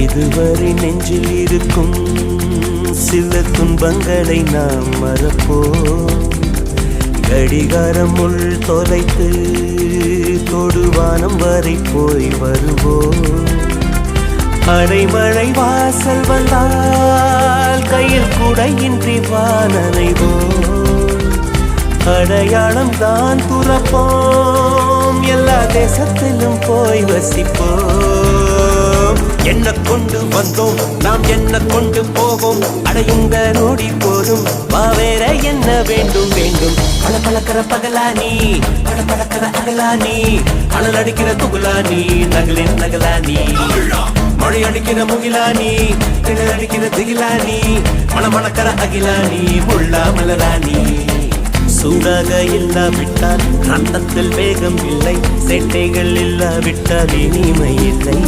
இதுவரை நெஞ்சில் இருக்கும் சில துன்பங்களை நாம் மறப்போம். கடிகாரம் உள் தொலைத்து தொடுவானம் வரை போய் வருவோம். அடைமழை வாசல் வந்தால் கையில் குடையின்றி வானனைவோம். அடையாளம் தான் துறப்போம், எல்லா தேசத்திலும் போய் வசிப்போம். என்ன கொண்டு வந்தோம் நாம் என்ன கொண்டு போவோம், அடையுங்க நோடி போதும் வா வேற என்ன வேண்டும் வேண்டும். பல பழக்கிற பகலானி பட பழக்கிற அகலானி, அனல் அடிக்கிற துகுலானி நகலின் நகலானி, மழை அடிக்கிற முகிலானி திணல் அடிக்கிற திகிலானி, மணமணக்கிற அகிலானி முள்ளா மலராணி. சூடாக இல்லாவிட்டால் ரத்தத்தில் வேகம் இல்லை, சேட்டைகள் இல்லாவிட்டால் இனிமை இல்லை.